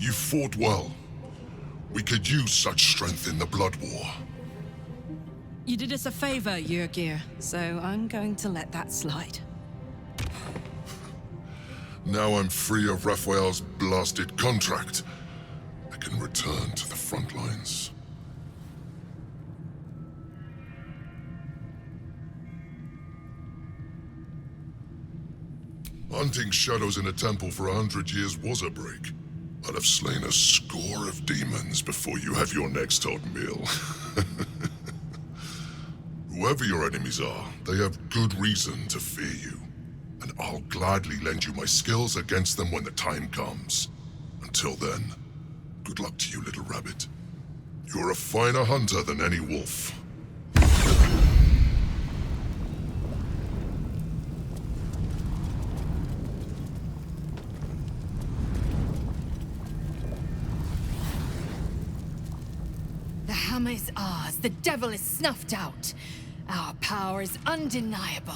You fought well. We could use such strength in the Blood War. You did us a favor, Yrgir, so I'm going to let that slide. Now I'm free of Raphael's blasted contract. I can return to the front lines. Hunting shadows in a temple for 100 years was a break. I'll have slain a score of demons before you have your next hot meal. Whoever your enemies are, they have good reason to fear you. And I'll gladly lend you my skills against them when the time comes. Until then, good luck to you, little rabbit. You're a finer hunter than any wolf. The hammer is ours. The devil is snuffed out. Our power is undeniable.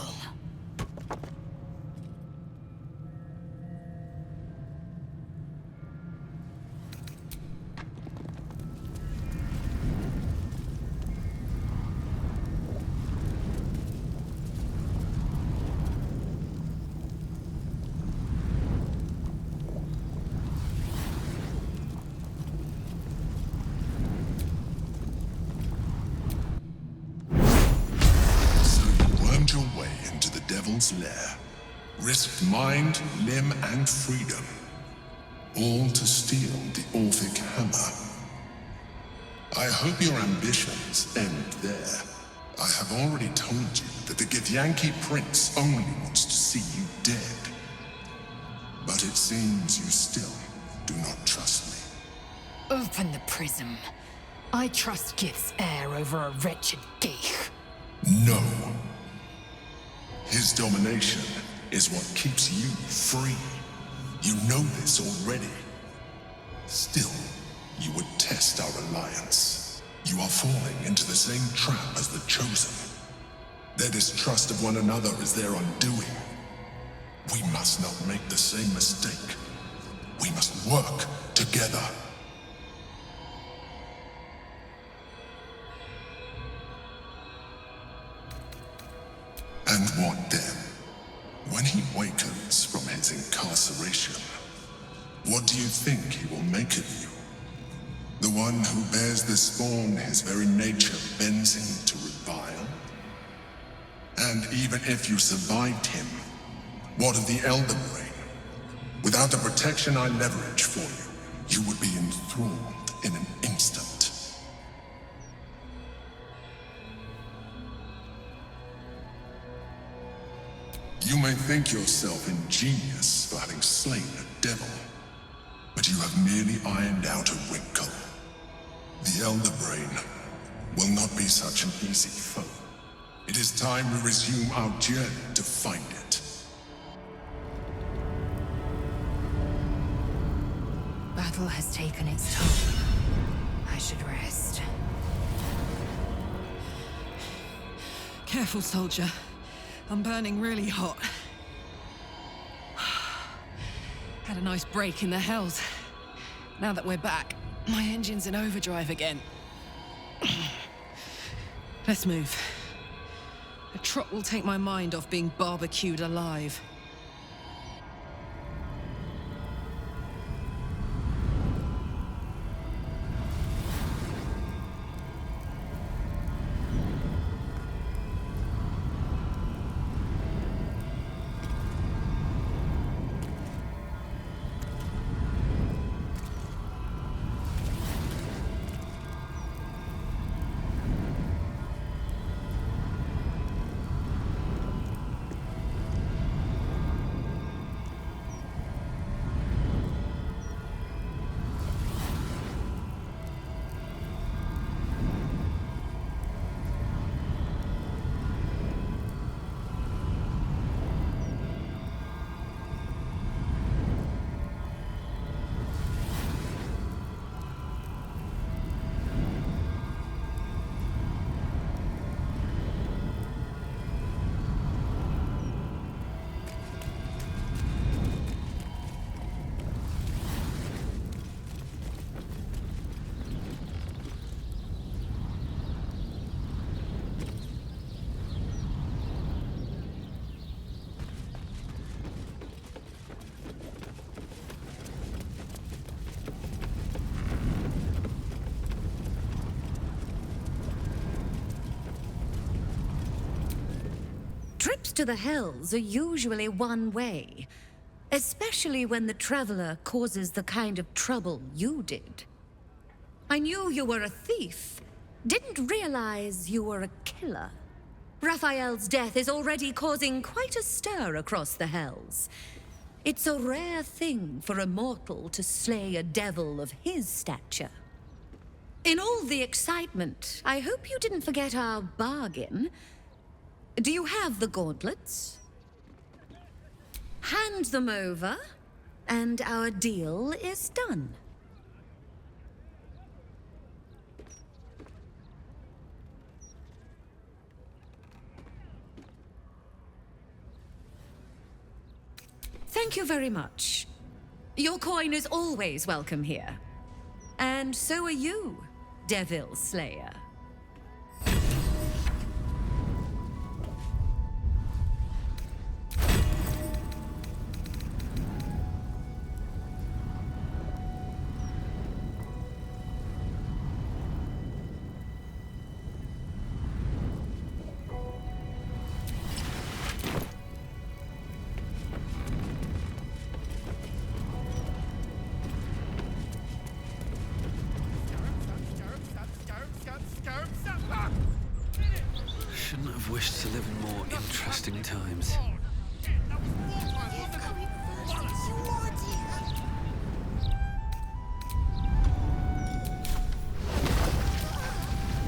Lair, risked mind, limb, and freedom, all to steal the Orphic hammer. I hope your ambitions end there. I have already told you that the Githyanki Prince only wants to see you dead. But it seems you still do not trust me. Open the prism. I trust Gith's heir over a wretched geich. No. His domination is what keeps you free. You know this already. Still, you would test our alliance. You are falling into the same trap as the Chosen. Their distrust of one another is their undoing. We must not make the same mistake. We must work together. And what then? When he wakens from his incarceration, what do you think he will make of you? The one who bears the spawn his very nature bends him to revile? And even if you survived him, what of the Elder Brain? Without the protection I leverage for you, you would be enthralled in an instant. You may think yourself ingenious for having slain a devil, but you have merely ironed out a wrinkle. The Elder Brain will not be such an easy foe. It is time we resume our journey to find it. Battle has taken its toll. I should rest. Careful, soldier. I'm burning really hot. Had a nice break in the hells. Now that we're back, my engine's in overdrive again. Let's move. A trot will take my mind off being barbecued alive. to the Hells are usually one way. Especially when the Traveler causes the kind of trouble you did. I knew you were a thief. Didn't realize you were a killer. Raphael's death is already causing quite a stir across the Hells. It's a rare thing for a mortal to slay a devil of his stature. In all the excitement, I hope you didn't forget our bargain. Do you have the gauntlets? Hand them over, and our deal is done. Thank you very much. Your coin is always welcome here. And so are you, Devil Slayer. Shouldn't have wished to live in more interesting times.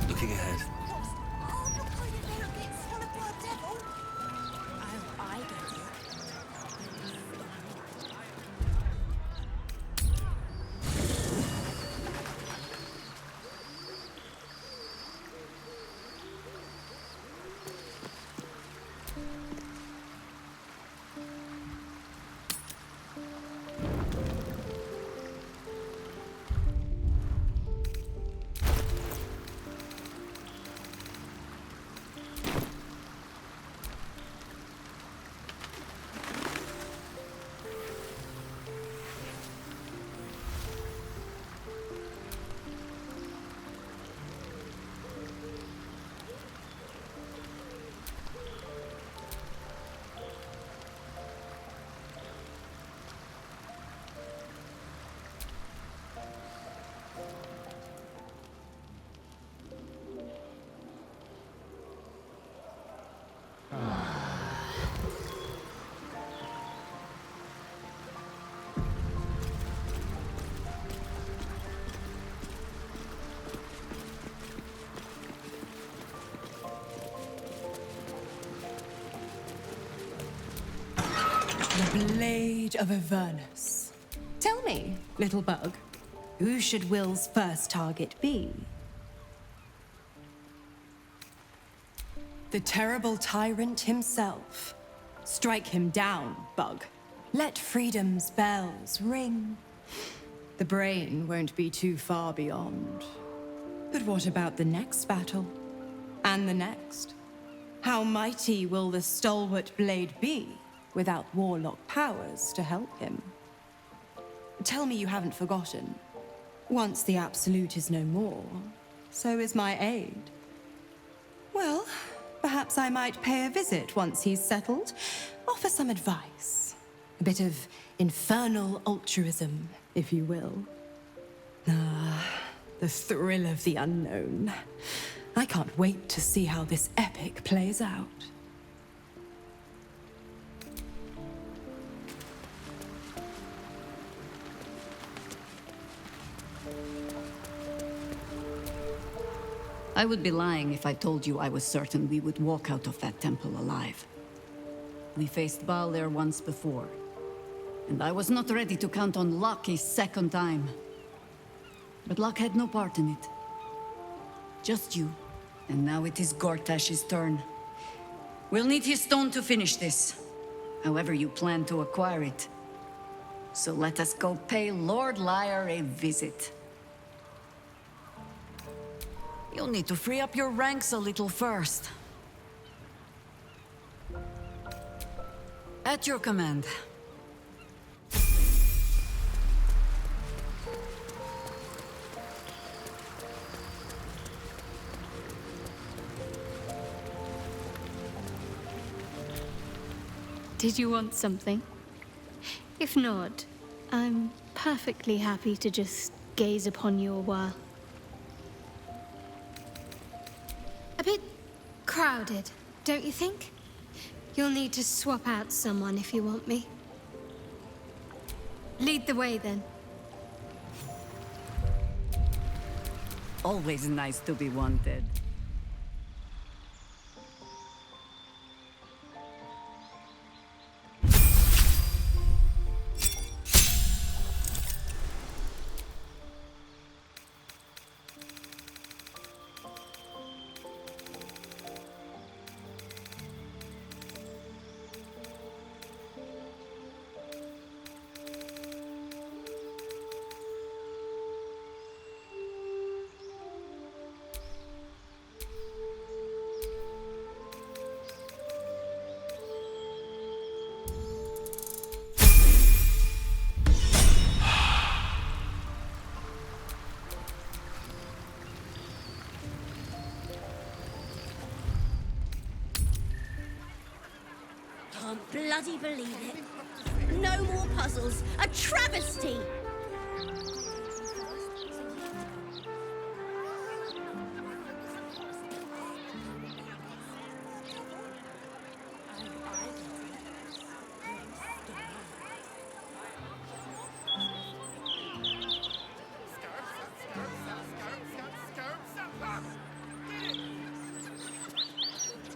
Looking ahead. The Blade of Avernus. Tell me, little bug, who should Will's first target be? The terrible Tyrant himself. Strike him down, bug. Let freedom's bells ring. The brain won't be too far beyond. But what about the next battle? And the next? How mighty will the stalwart blade be without warlock powers to help him? Tell me you haven't forgotten. Once the Absolute is no more, so is my aid. Well, perhaps I might pay a visit once he's settled. Offer some advice. A bit of infernal altruism, if you will. Ah, the thrill of the unknown. I can't wait to see how this epic plays out. I would be lying if I told you I was certain we would walk out of that temple alive. We faced Baldur once before, and I was not ready to count on luck a second time. But luck had no part in it. Just you, and now it is Gortash's turn. We'll need his stone to finish this, however you plan to acquire it. So let us go pay Lord Lyre a visit. You'll need to free up your ranks a little first. At your command. Did you want something? If not, I'm perfectly happy to just gaze upon you a while. A bit crowded, don't you think? You'll need to swap out someone if you want me. Lead the way, then. Always nice to be wanted. Can't bloody believe it. No more puzzles. A travesty!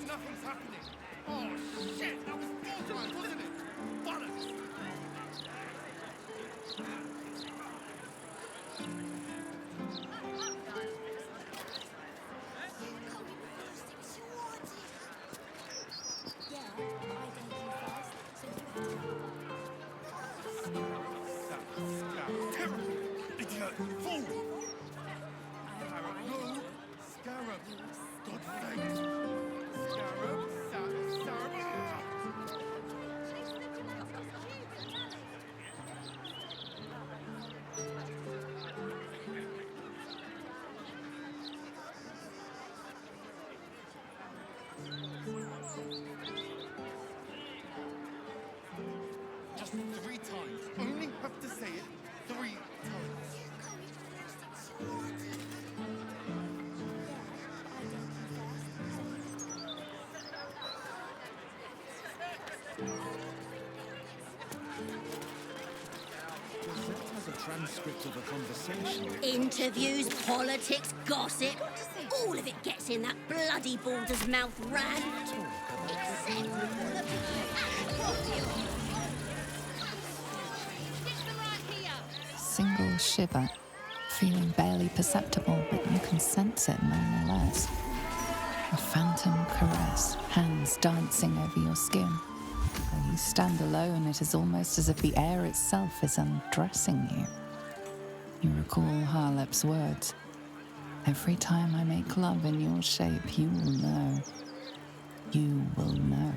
Nothing's happening. Oh shit, that was Baldur, wasn't it? Bollocks! Idiot! Fool! Tyrant, no! Scarab! God's sake! Scarab! Scarab! Just 3 times. Only have to say it 3 times. Has a transcript of a conversation. Interviews, politics, gossip. All of it gets in that bloody Baldur's mouth ran. Except Single shiver, feeling barely perceptible, but you can sense it nonetheless. A phantom caress, hands dancing over your skin. While you stand alone, it is almost as if the air itself is undressing you. You recall Harlep's words. Every time I make love in your shape, you will know. You will know.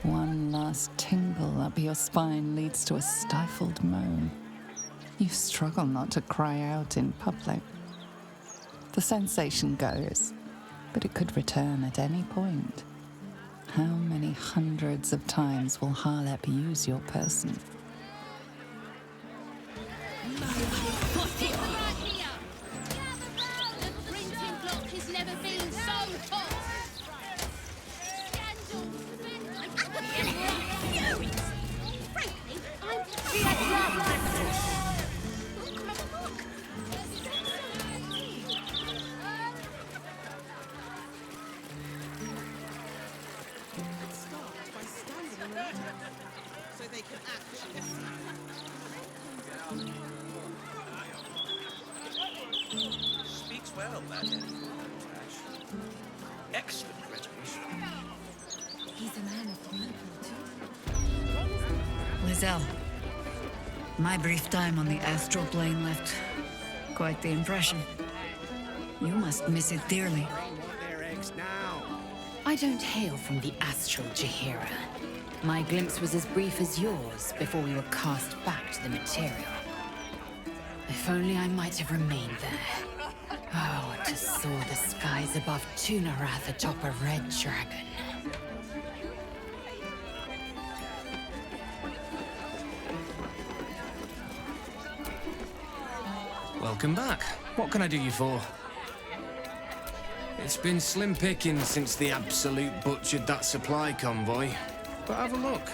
One last tingle up your spine leads to a stifled moan. You struggle not to cry out in public. The sensation goes, but it could return at any point. How many hundreds of times will Harlep use your person? Speaks well, that excellent rhetorician. He's a man of people, too. Lizelle, my brief time on the astral plane left quite the impression. You must miss it dearly. I don't hail from the astral Jahira. My glimpse was as brief as yours before we were cast back to the material. If only I might have remained there. Oh, to soar the skies above Tunarath atop a red dragon. Welcome back. What can I do you for? It's been slim pickings since the Absolute butchered that supply convoy. But have a look.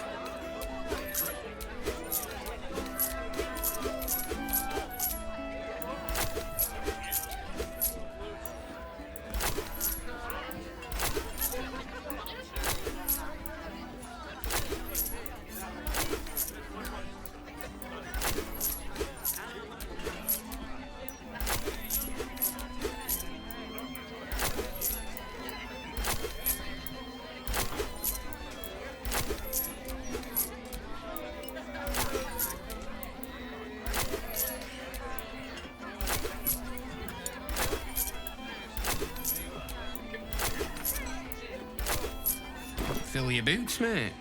Fill your boots, mate.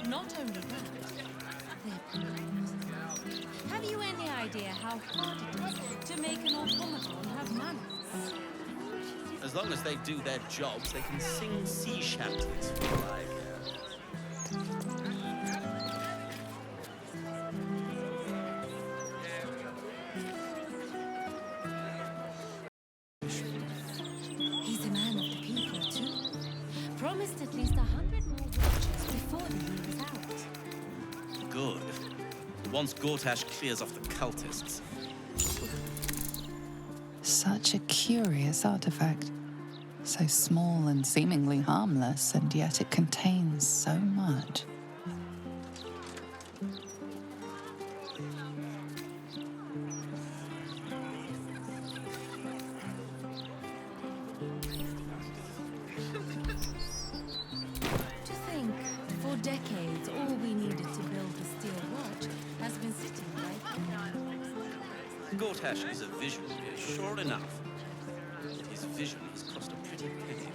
Not only that, they're polite. Have you any idea how hard it is to make an automaton have manners? As long as they do their jobs, they can sing sea shanties for all I care. He's a man of the people, too. Promised at least 100 more watches before the year is out. Good. Once Gortash clears off the cultists. Such a curious artifact. So small and seemingly harmless, and yet it contains so much. To think, for decades, all we needed to build the steel watch has been sitting right here. Gortash is a visionary, sure enough. His vision has cost a pretty penny.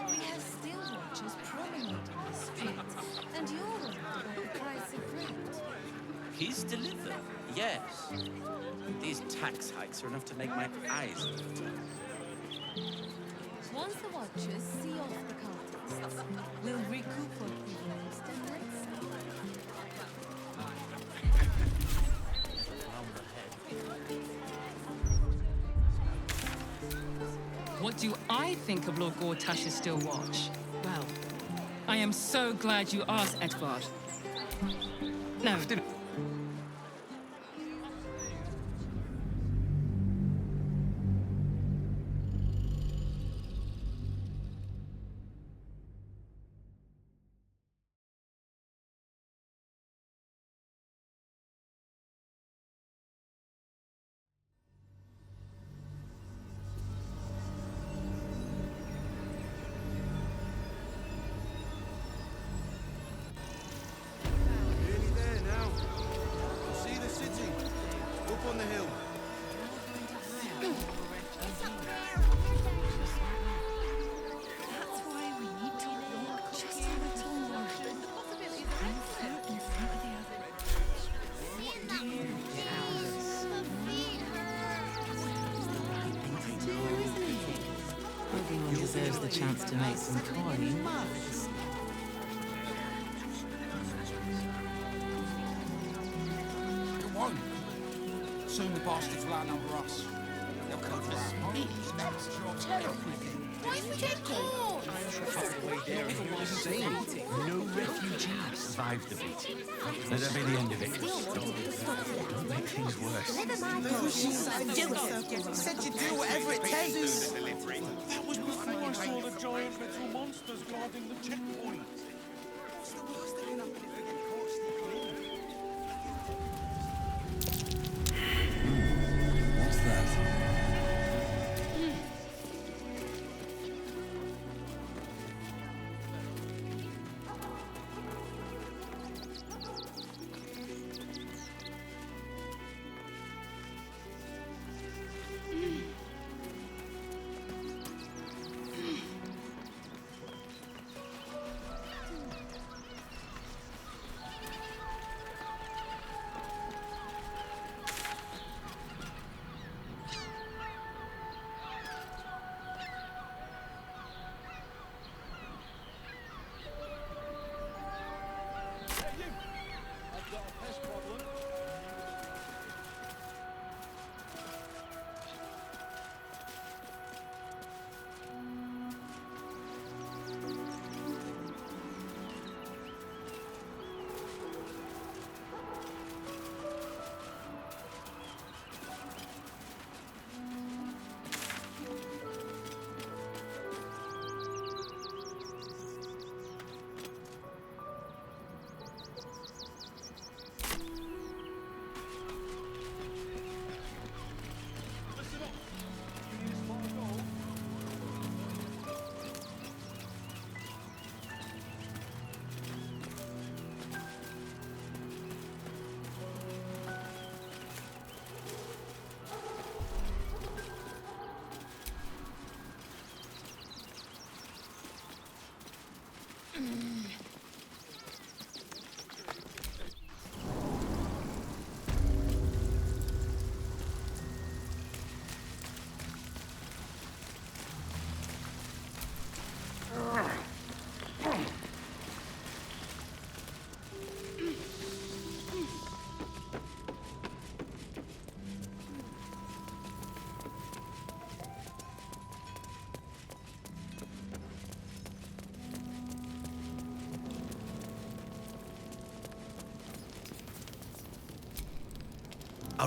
We have steel watches promenading the streets, and you're worried about the price of rent. He's delivered, yes. These tax hikes are enough to make my eyes water. Once the watchers see off the cultists, we'll recoup what we've lost and then some. What do I think of Lord Gortash's steel watch? Well, I am so glad you asked, Edvard. No, Nearly there now. See the city. Up on the hill. That's why we need to look just a little more. The possibilities are endless. everyone deserves the chance to make some coin. Come on. Soon the bastards will outnumber us. They'll come for our Why is we dead caught? No refugees survived the beating. Let that be the end of it. Don't make things worse. Said you'd do whatever it takes. That was before I saw the giant metal monsters guarding the checkpoint. What's the worst that can happen if we get caught sneaking in? What's that?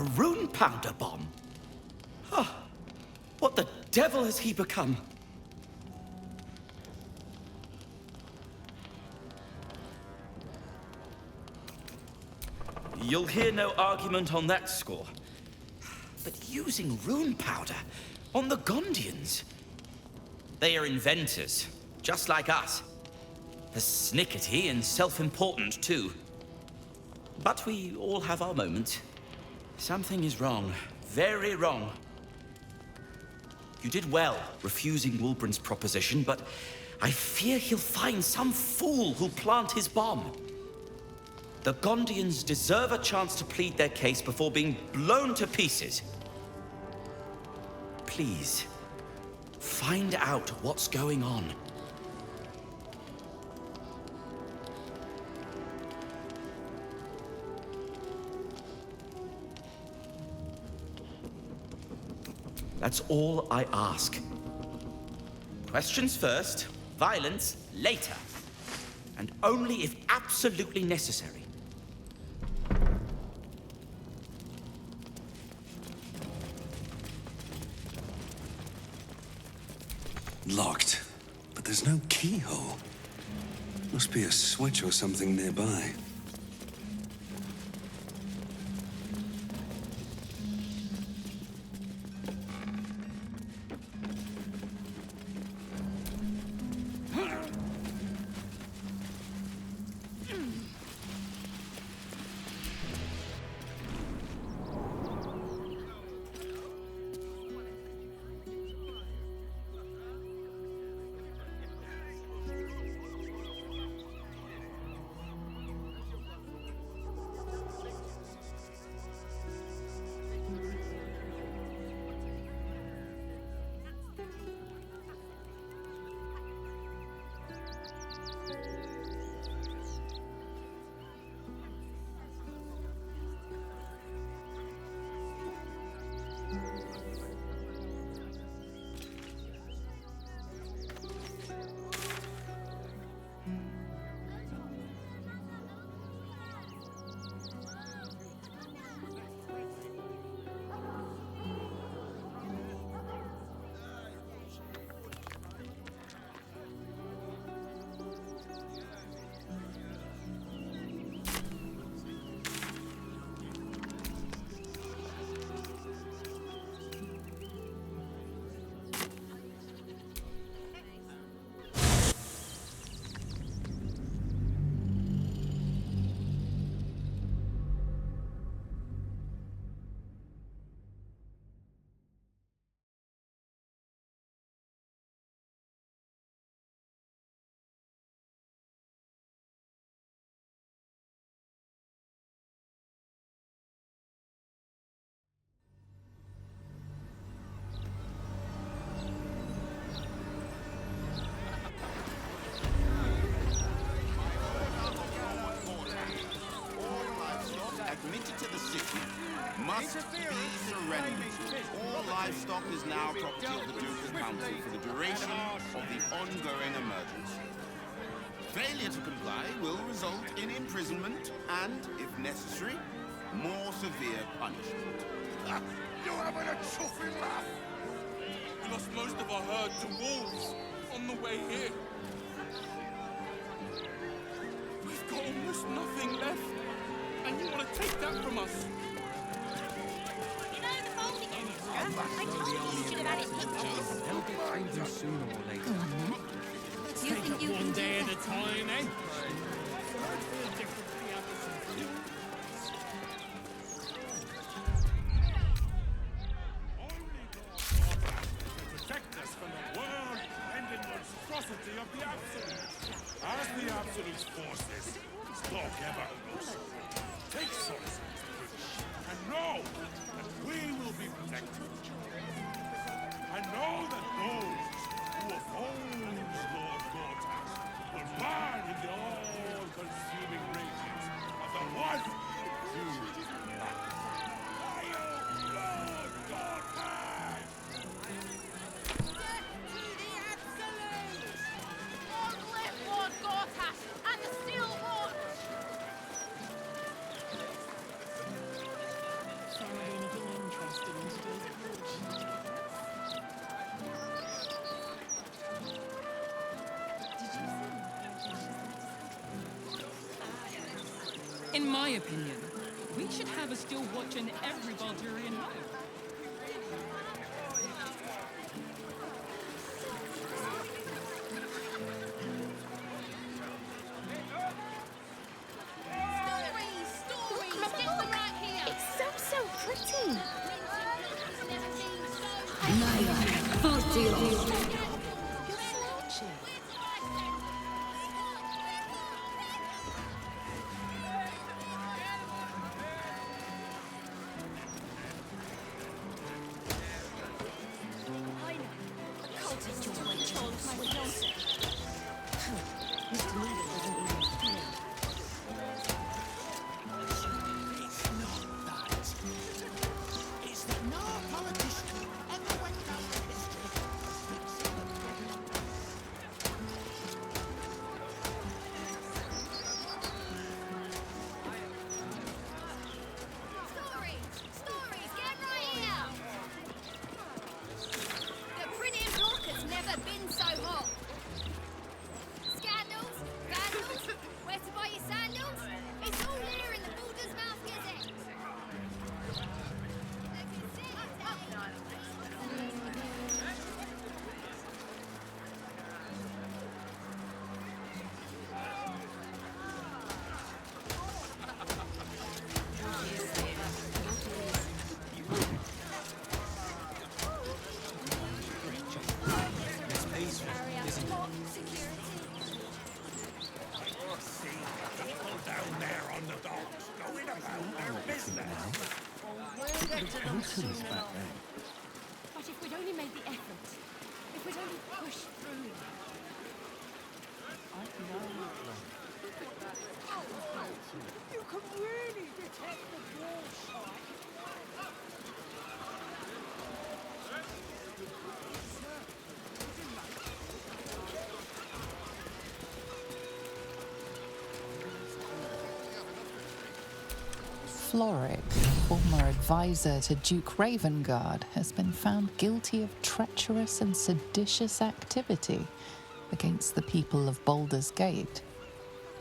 A rune powder bomb? Huh. What the devil has he become? You'll hear no argument on that score. But using rune powder on the Gondians? They are inventors, just like us. Persnickety and self-important, too. But we all have our moments. Something is wrong. Very wrong. You did well refusing Wulbren's proposition, but I fear he'll find some fool who'll plant his bomb. The Gondians deserve a chance to plead their case before being blown to pieces. Please, find out what's going on. That's all I ask. Questions first, violence later. And only if absolutely necessary. Locked, but there's no keyhole. Must be a switch or something nearby. Admitted to the city must be surrendered. All livestock is now property of the Ducal Council for the duration of the ongoing emergency. Failure to comply will result in imprisonment and, if necessary, more severe punishment. You're having a chuffing laugh! We lost most of our herd to wolves on the way here. We've got almost nothing left. And you want to take that from us? You know the folding area? I told you you should have had it pictures. They'll get through them sooner or later. Let's take it one day at a time, eh? Protect us from the world-ending monstrosity of the Absolute. As the Absolute's forces stalk Evercoast, take solace in this privilege, and know that we will be protected. And know that those who oppose Lord Gortax will burn in the all-consuming rages of the one huge blood. Lord Gortax! Long live Lord Gortash and the Steel Watch! In my opinion, we should have a steel watch in every Baldurian home. Look, Mum, look! It's so pretty! But if we'd only made the effort, if we'd only pushed through. You can really detect the wall shot. Floric, former advisor to Duke Ravengard, has been found guilty of treacherous and seditious activity against the people of Baldur's Gate.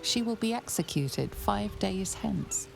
She will be executed 5 days hence.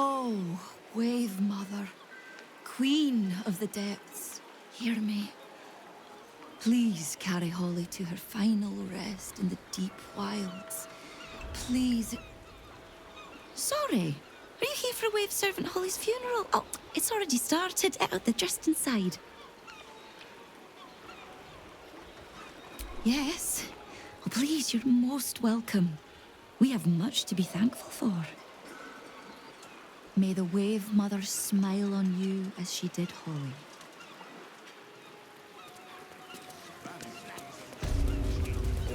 Oh, Wave Mother, Queen of the Depths, hear me. Please carry Holly to her final rest in the deep wilds. Please. Sorry, are you here for Wave Servant Holly's funeral? Oh, it's already started. They're just inside. Yes. Oh, please, you're most welcome. We have much to be thankful for. May the Wave Mother smile on you as she did Holly.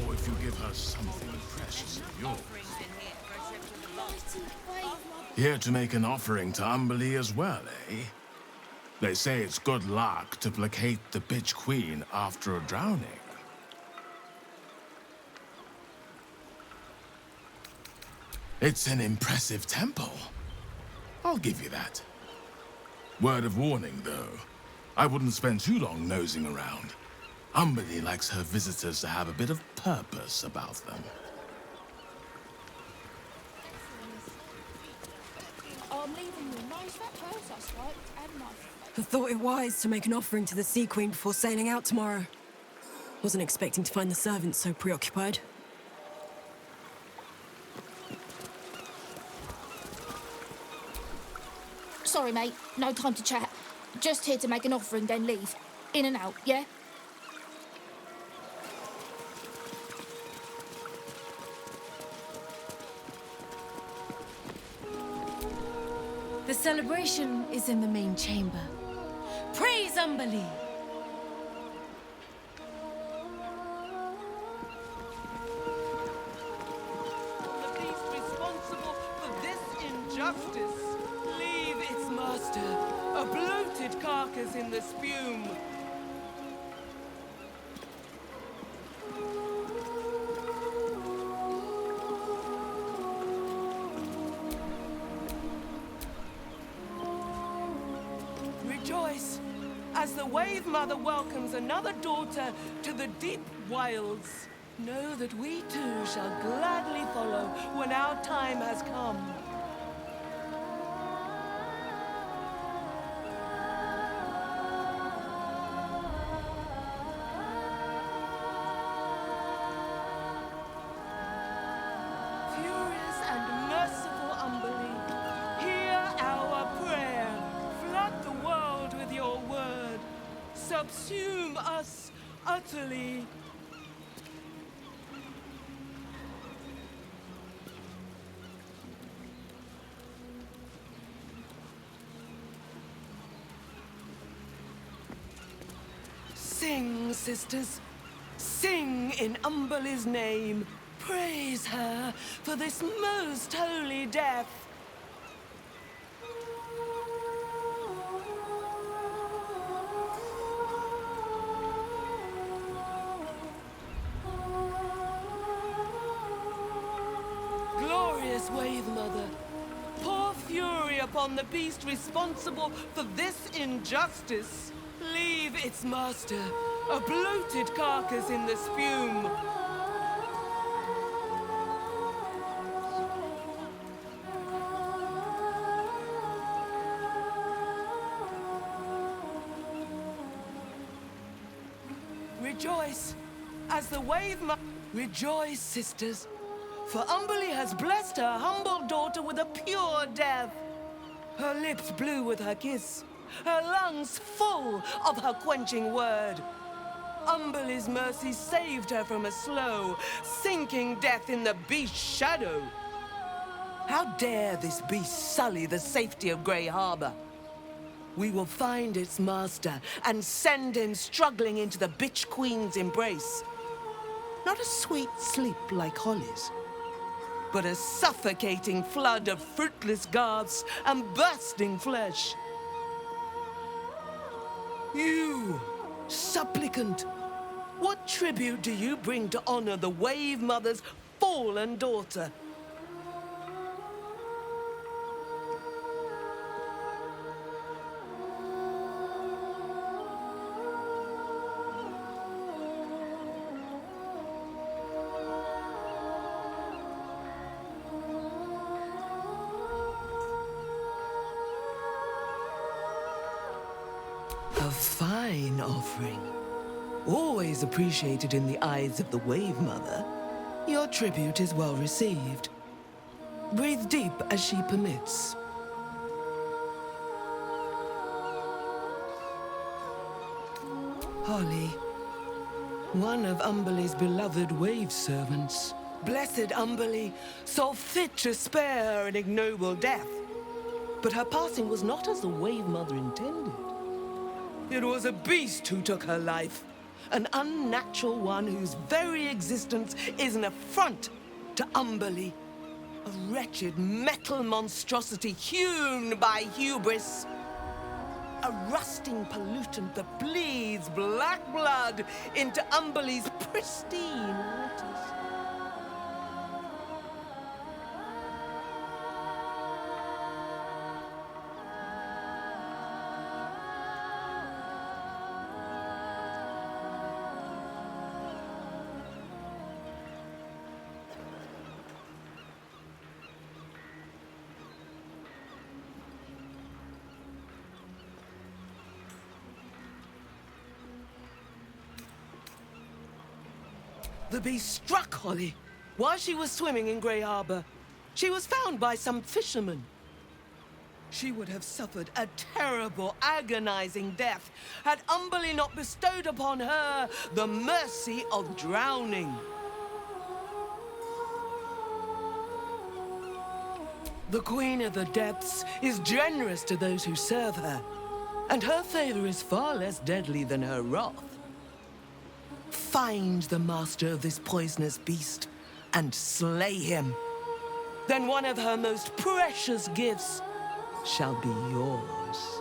Or if you give her something precious of yours. Here to make an offering to Umberlee as well, eh? They say it's good luck to placate the bitch queen after a drowning. It's an impressive temple. I'll give you that. Word of warning, though. I wouldn't spend too long nosing around. Umberlee likes her visitors to have a bit of purpose about them. I'm leaving you. Nice that close, I swear. And nice. I thought it wise to make an offering to the Sea Queen before sailing out tomorrow. Wasn't expecting to find the servants so preoccupied. Sorry, mate. No time to chat. Just here to make an offering, then leave. In and out, yeah? The celebration is in the main chamber. Praise Umberlee! master, a bloated carcass in the spume. Rejoice, as the Wave Mother welcomes another daughter to the deep wilds. Know that we too shall gladly follow when our time has come. Furious and merciful Umberlee, hear our prayer. Flood the world with your word. Subsume us utterly. Sing, sisters. Sing in Umberlee's name. Praise her for this most holy death. Glorious Wave Mother, pour fury upon the beast responsible for this injustice. Leave its master, a bloated carcass in the spume. Rejoice, as the Wave Mother. Rejoice, sisters, for Umberlee has blessed her humble daughter with a pure death. Her lips blue with her kiss, her lungs full of her quenching word. Umberlee's mercy saved her from a slow, sinking death in the beast's shadow. How dare this beast sully the safety of Grey Harbor? We will find its master and send him struggling into the bitch queen's embrace. Not a sweet sleep like Holly's, but a suffocating flood of fruitless gasps and bursting flesh. You, supplicant, what tribute do you bring to honor the Wave Mother's fallen daughter? A fine offering. Always appreciated in the eyes of the Wave Mother. Your tribute is well received. Breathe deep as she permits. Holly, one of Umberlee's beloved wave servants. Blessed Umberlee saw fit to spare her an ignoble death. But her passing was not as the Wave Mother intended. It was a beast who took her life. An unnatural one whose very existence is an affront to Umberlee. A wretched metal monstrosity hewn by hubris. A rusting pollutant that bleeds black blood into Umberlee's pristine waters. The beast struck Holly while she was swimming in Grey Harbor. She was found by some fishermen. She would have suffered a terrible, agonizing death had Umberlee not bestowed upon her the mercy of drowning. The Queen of the Depths is generous to those who serve her, and her favor is far less deadly than her wrath. Find the master of this poisonous beast and slay him. Then one of her most precious gifts shall be yours.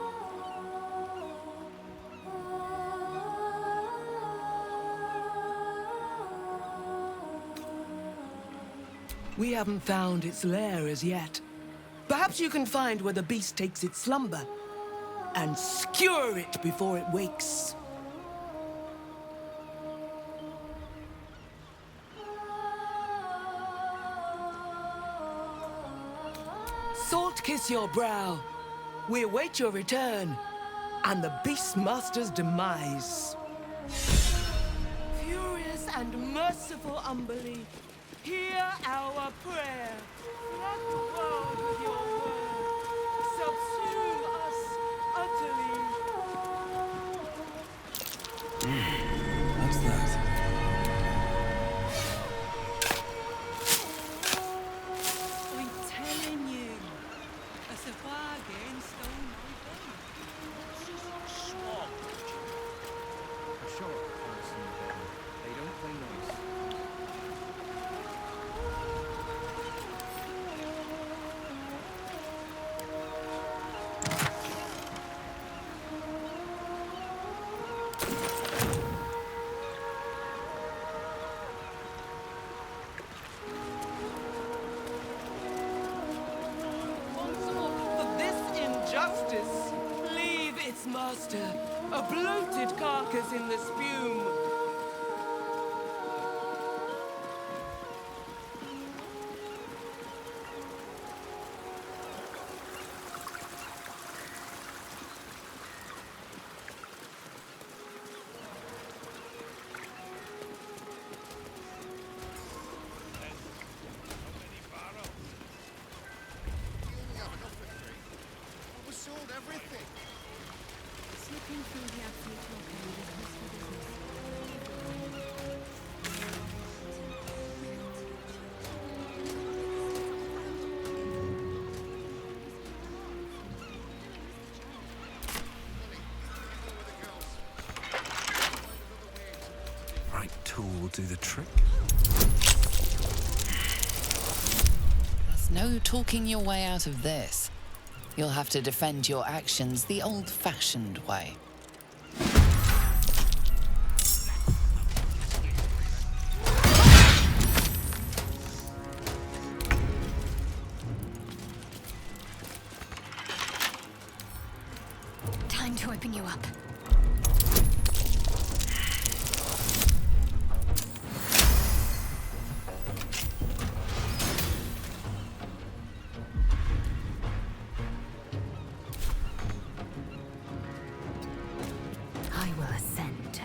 We haven't found its lair as yet. Perhaps you can find where the beast takes its slumber and skewer it before it wakes. Salt kiss your brow. We await your return and the Beastmaster's demise. Furious and merciful Umberlee, hear our prayer. Flood the world with your word. Subsume us utterly. What's that? I'm telling you, it's a bargain stone no good. Swamp. I'm sure they don't play nice. Responsible for this injustice, leave its master, a bloated carcass in the spume. We sold everything. Slipping through the absolute lockdown is risky business. Right tool will do the trick. There's no talking your way out of this. You'll have to defend your actions the old-fashioned way. Time to open you up. I will ascend.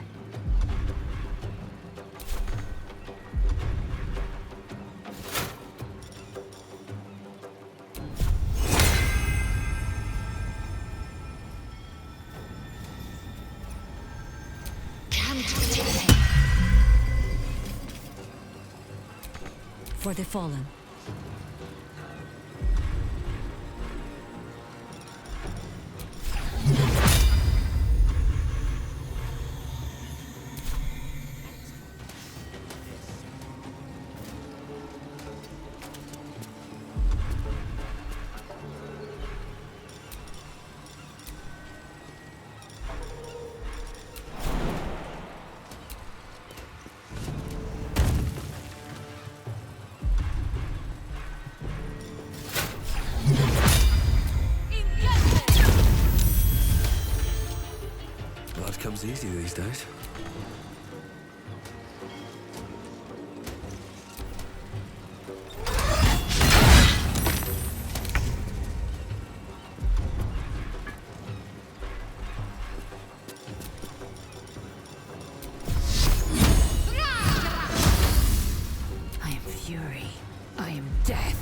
For the fallen. Blood comes easy these days. I am fury. I am death.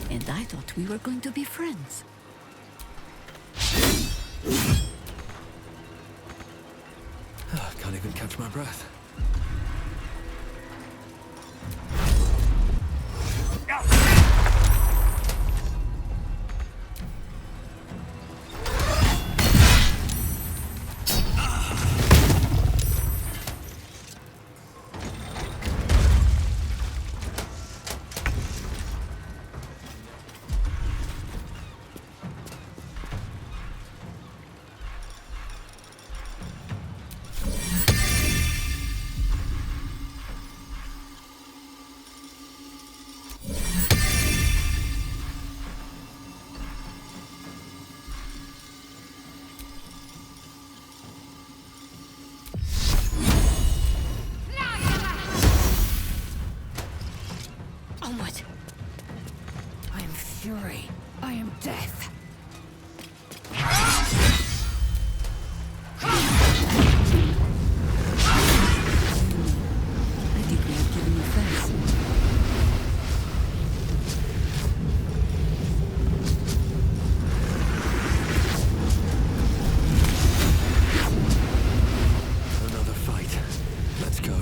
And I thought we were going to be friends. Can't even catch my breath. fury. I am death. I think we have given you thanks. Another fight. Let's go.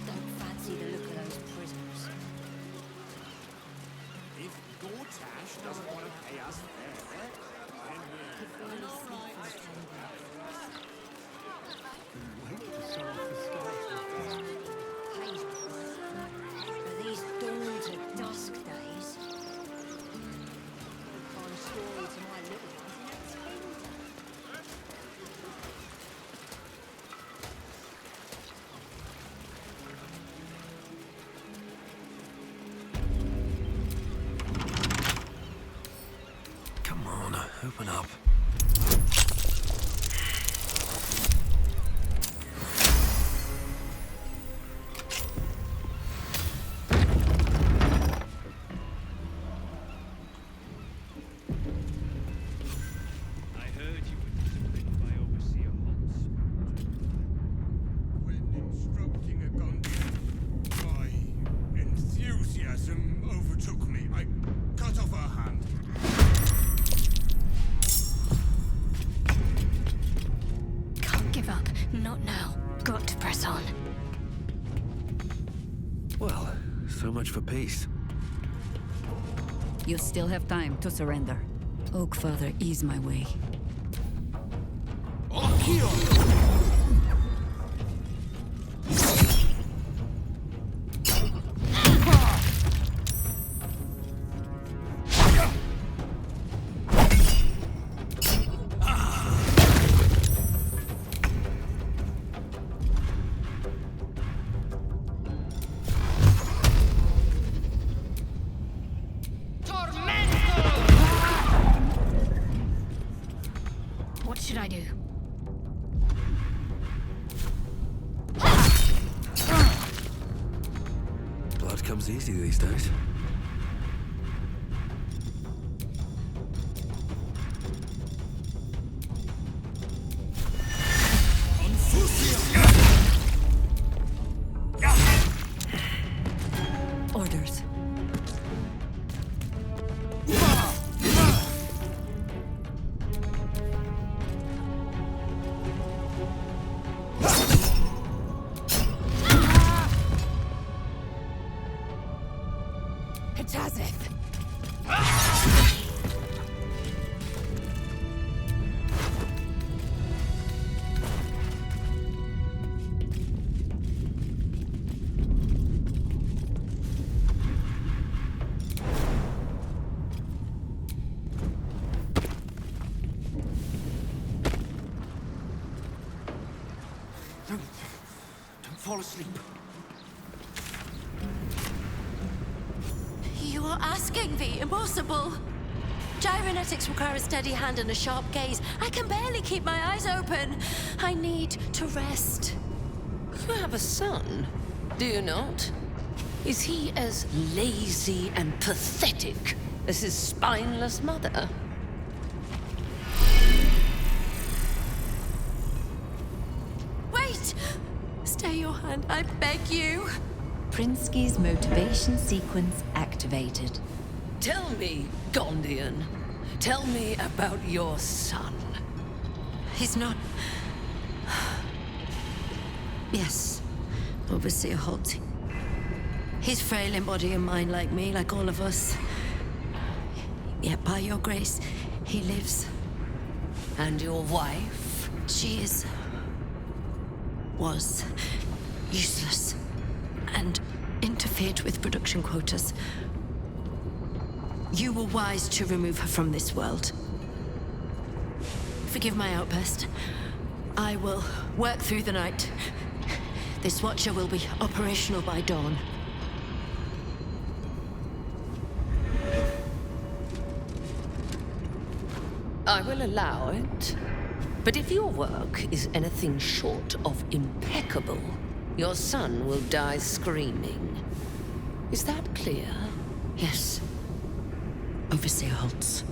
Don't fancy the look of those prisoners. If Gortash doesn't want to pay us fair, then For these dawns of dusk days. Kind of story to my little ones in a tender. Come on, open up. I heard you were disciplined by Overseer Holtz. When instructing a Gondian, my enthusiasm overtook me. I cut off her hand. Can't give up. Not now. Got to press on. Well, so much for peace. You still have time to surrender. Oak Father, ease my way. What should I do? Blood comes easy these days. Orders. Hatazeth! don't fall asleep. You are asking the impossible. Gyrometics require a steady hand and a sharp gaze. I can barely keep my eyes open. I need to rest. You have a son, do you not? Is he as lazy and pathetic as his spineless mother? and I beg you. Prinsky's motivation sequence activated. Tell me, Gondian. Tell me about your son. He's not... Yes, Overseer Holt. He's frail in body and mind like me, like all of us. Yet by your grace, he lives. And your wife? She was useless and interfered with production quotas. You were wise to remove her from this world. Forgive my outburst. I will work through the night. This Watcher will be operational by dawn. I will allow it. But if your work is anything short of impeccable, your son will die screaming. Is that clear? Yes. Overseer Holtz.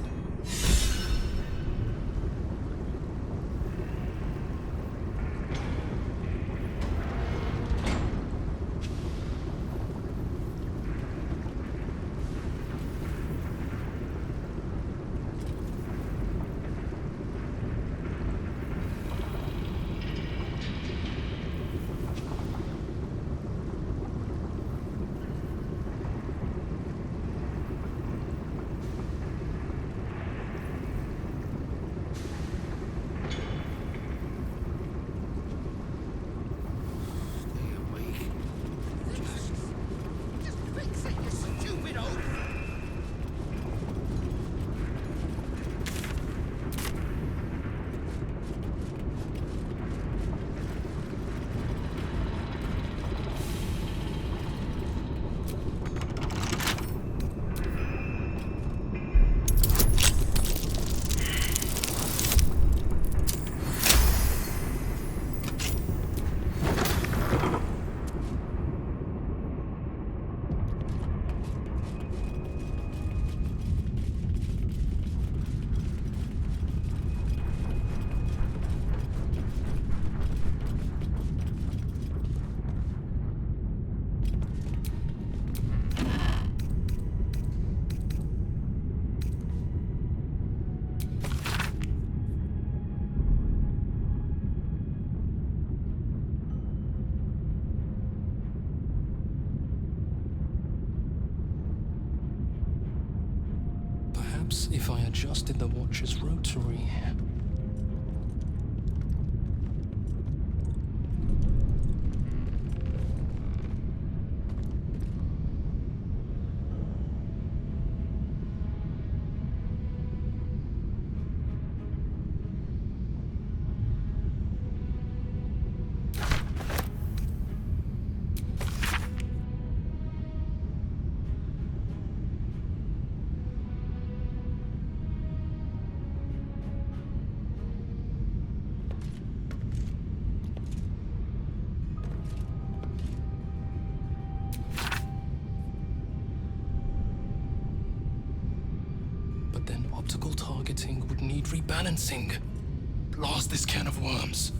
Perhaps if I adjusted the Watcher's rotary... Optical targeting would need rebalancing. Blast this can of worms.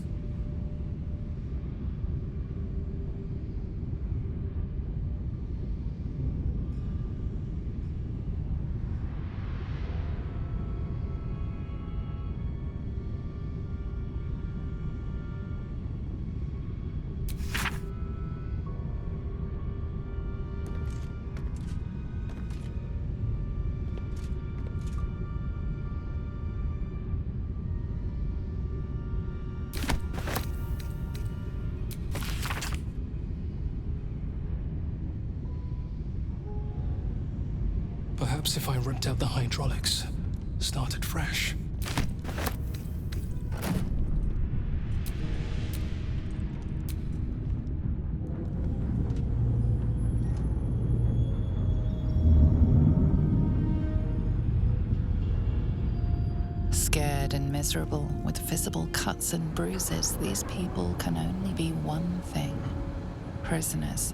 Perhaps if I ripped out the hydraulics, started fresh. Scared and miserable, with visible cuts and bruises, these people can only be one thing: prisoners.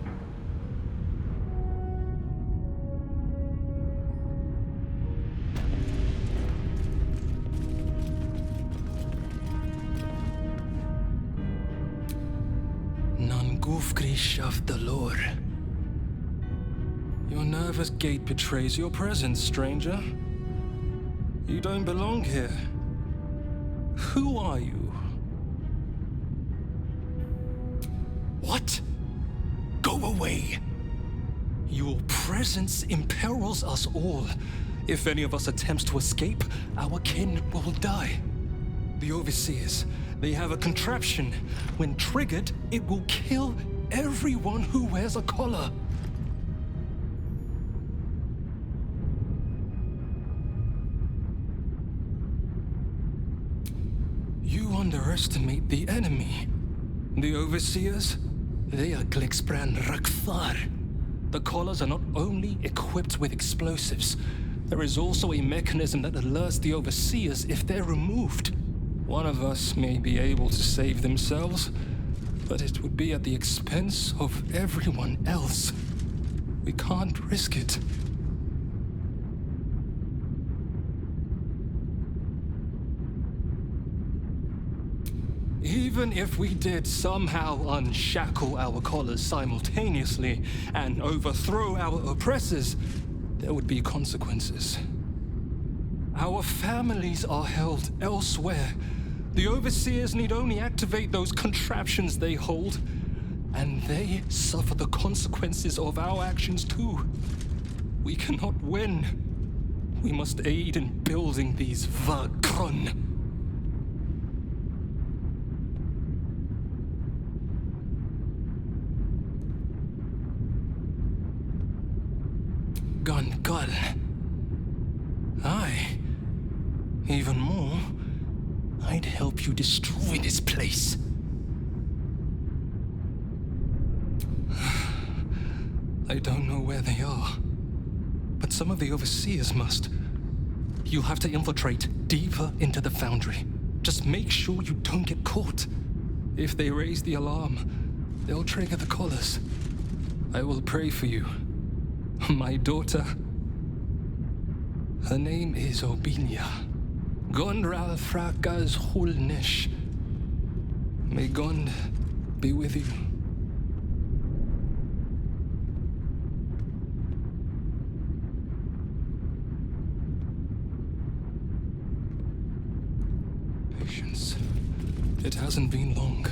Ufgrish of the lore. Your nervous gait betrays your presence, stranger. You don't belong here. Who are you? What? Go away! Your presence imperils us all. If any of us attempts to escape, our kin will die. The Overseers, they have a contraption. When triggered, it will kill everyone who wears a collar. You underestimate the enemy. The Overseers, they are Glixbran Rakthar. The collars are not only equipped with explosives, there is also a mechanism that alerts the Overseers if they're removed. One of us may be able to save themselves, but it would be at the expense of everyone else. We can't risk it. Even if we did somehow unshackle our collars simultaneously and overthrow our oppressors, there would be consequences. Our families are held elsewhere. The Overseers need only activate those contraptions they hold, and they suffer the consequences of our actions too. We cannot win. We must aid in building these Vagron. Gungal. Aye. Even more, I'd help you destroy this place. I don't know where they are, but some of the Overseers must. You'll have to infiltrate deeper into the foundry. Just make sure you don't get caught. If they raise the alarm, they'll trigger the collars. I will pray for you. My daughter. Her name is Obinia. Gondral Frakas Hulnish. May Gond be with you. Patience. It hasn't been long.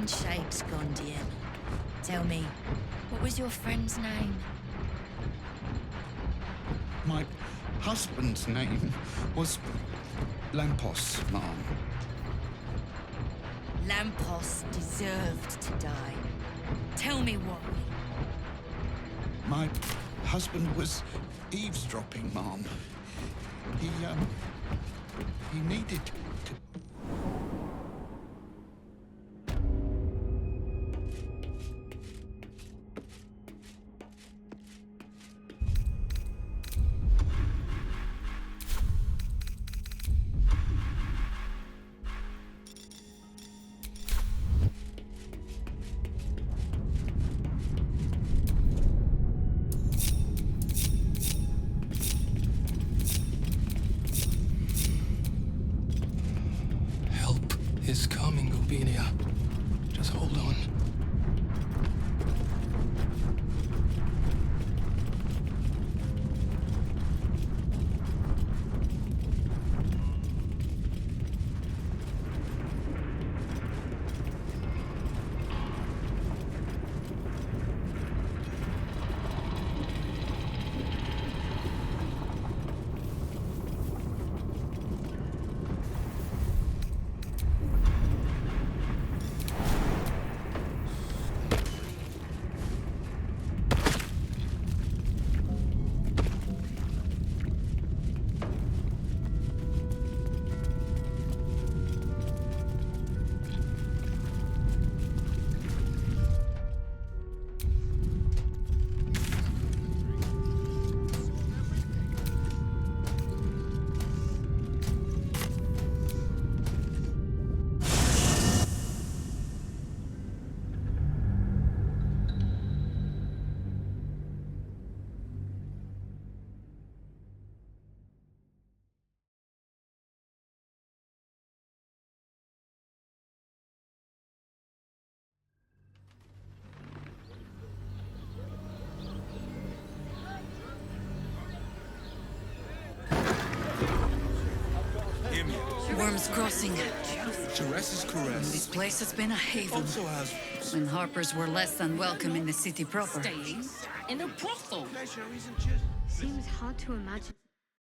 Shakes, Gondian. Tell me, what was your friend's name? My husband's name was Lampos, Ma'am. Lampos deserved to die. Tell me why. My husband was eavesdropping, Ma'am. He needed to... been here. Just hold on. Worm's Crossing. Jerez's caress. This place has been a haven. Also has... When Harpers were less than welcome in the city proper. Staying in a brothel. Seems hard to imagine.